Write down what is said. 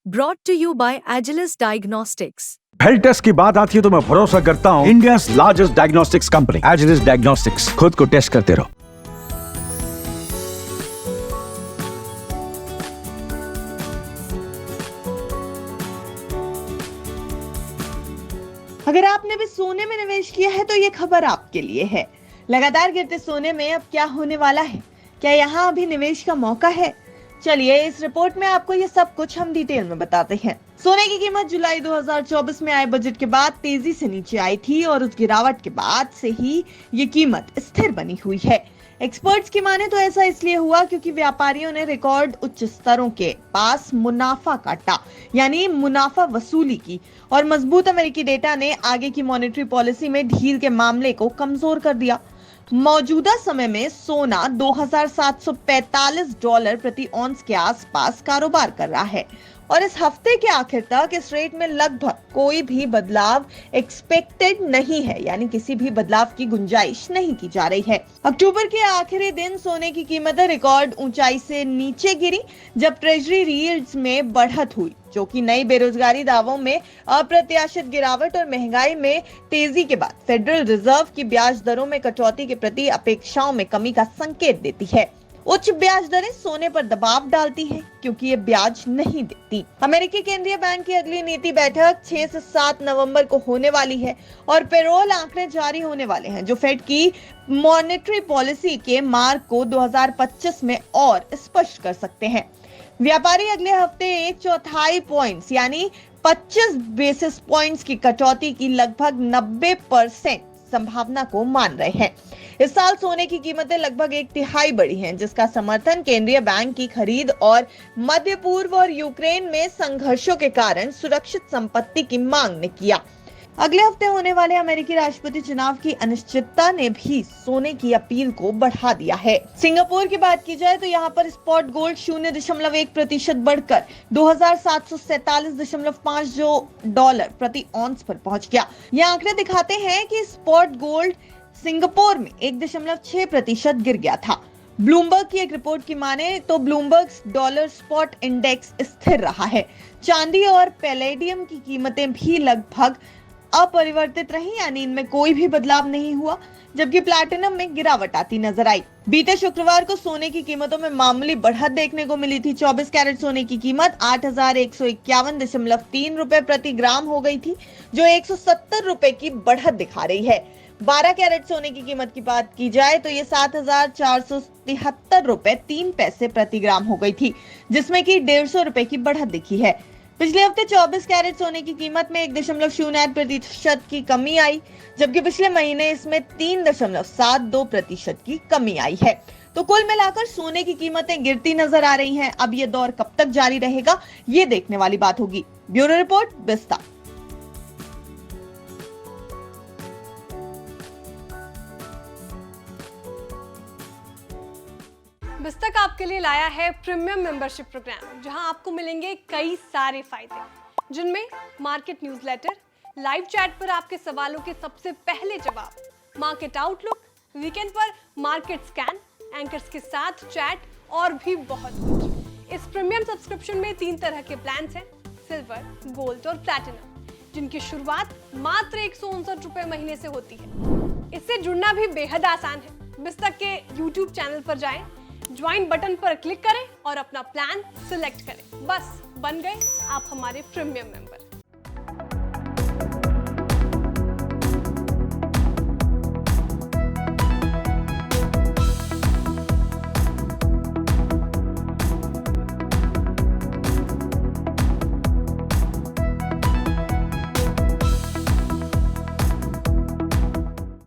Brought to you by Agilus Diagnostics. Health test की बात आती है तो मैं भरोसा करता हूँ India's largest diagnostics company Agilus Diagnostics. खुद को टेस्ट करते रहो। अगर आपने भी सोने में निवेश किया है तो ये खबर आपके लिए है। लगातार गिरते सोने में अब क्या होने वाला है? क्या यहाँ अभी निवेश का मौका है? चलिए इस रिपोर्ट में आपको ये सब कुछ हम डिटेल में बताते हैं। सोने की कीमत जुलाई 2024 में आए बजट के बाद तेजी से नीचे आई थी और उस गिरावट के बाद से ही ये कीमत स्थिर बनी हुई है। एक्सपर्ट्स की माने तो ऐसा इसलिए हुआ क्योंकि व्यापारियों ने रिकॉर्ड उच्च स्तरों के पास मुनाफा काटा, यानी मुनाफा वसूली की, और मजबूत अमेरिकी डेटा ने आगे की मॉनेटरी पॉलिसी में ढील के मामले को कमजोर कर दिया। मौजूदा समय में सोना $2,745 प्रति औंस के आसपास कारोबार कर रहा है और इस हफ्ते के आखिर तक इस रेट में लगभग कोई भी बदलाव एक्सपेक्टेड नहीं है, यानी किसी भी बदलाव की गुंजाइश नहीं की जा रही है। अक्टूबर के आखिरी दिन सोने की कीमतें रिकॉर्ड ऊंचाई से नीचे गिरी जब ट्रेजरी यील्ड्स में बढ़त हुई, जो कि नई बेरोजगारी दावों में अप्रत्याशित गिरावट और महंगाई में तेजी के बाद फेडरल रिजर्व की ब्याज दरों में कटौती के प्रति अपेक्षाओं में कमी का संकेत देती है। उच्च ब्याज दरें सोने पर दबाव डालती हैं क्योंकि ये ब्याज नहीं देती। अमेरिकी केंद्रीय बैंक की अगली नीति बैठक 6 से 7 नवंबर को होने वाली है और पेरोल आंकड़े जारी होने वाले हैं जो फेड की मॉनेटरी पॉलिसी के मार्ग को 2025 में और स्पष्ट कर सकते हैं। व्यापारी अगले हफ्ते 1/4 पॉइंट्स यानी 25 बेसिस पॉइंट्स की कटौती की लगभग 90% संभावना को मान रहे हैं। इस साल सोने की कीमतें लगभग 1/3 बढ़ी हैं, जिसका समर्थन केंद्रीय बैंक की खरीद और मध्य पूर्व और यूक्रेन में संघर्षों के कारण सुरक्षित संपत्ति की मांग ने किया। अगले हफ्ते होने वाले अमेरिकी राष्ट्रपति चुनाव की अनिश्चितता ने भी सोने की अपील को बढ़ा दिया है। सिंगापुर की बात की जाए तो यहाँ पर स्पॉट गोल्ड 0.1% बढ़कर $2,747.5 प्रति औंस पर पहुंच गया। ये आंकड़े दिखाते हैं कि स्पॉट गोल्ड सिंगापुर में 1.6% गिर गया था। ब्लूमबर्ग की एक रिपोर्ट की माने तो ब्लूमबर्ग डॉलर स्पॉट इंडेक्स स्थिर रहा है। चांदी और पैलेडियम की कीमतें भी लगभग अपरिवर्तित रही, यानी इनमें कोई भी बदलाव नहीं हुआ, जबकि प्लैटिनम में गिरावट आती नजर आई। बीते शुक्रवार को सोने की कीमतों में मामूली बढ़त देखने को मिली थी। 24 कैरेट सोने की कीमत 8,151.3 रुपए प्रति ग्राम हो गई थी, जो 170 रुपए की बढ़त दिखा रही है। 12 कैरेट सोने की कीमत की बात की जाए तो ये 7,473 रुपए 3 पैसे प्रति ग्राम हो गई थी, जिसमें कि 150 रुपए की बढ़त दिखी है। पिछले हफ्ते 24 कैरेट सोने की कीमत में 1.08% की कमी आई, जबकि पिछले महीने इसमें 3.72% की कमी आई है। तो कुल मिलाकर सोने की कीमतें गिरती नजर आ रही हैं। अब ये दौर कब तक जारी रहेगा, ये देखने वाली बात होगी। ब्यूरो रिपोर्ट, बिस्ता। बिस्तक आपके लिए लाया है प्रीमियम मेंबरशिप प्रोग्राम, जहां आपको मिलेंगे कई सारे फायदे, जिनमें मार्केट न्यूज़लेटर, लाइव चैट पर आपके सवालों के सबसे पहले जवाब, मार्केट आउटलुक, वीकेंड पर मार्केट स्कैन, एंकर्स के साथ चैट और भी बहुत कुछ। इस प्रीमियम सब्सक्रिप्शन में 3 तरह के प्लान्स हैं, सिल्वर, गोल्ड और प्लैटिनम, जिनकी शुरुआत मात्र 159 रुपए महीने से होती है। इससे जुड़ना भी बेहद आसान है। बिस्तक के YouTube चैनल पर जाएं, ज्वाइन बटन पर क्लिक करें और अपना प्लान सिलेक्ट करें। बस बन गए आप हमारे प्रीमियम मेंबर।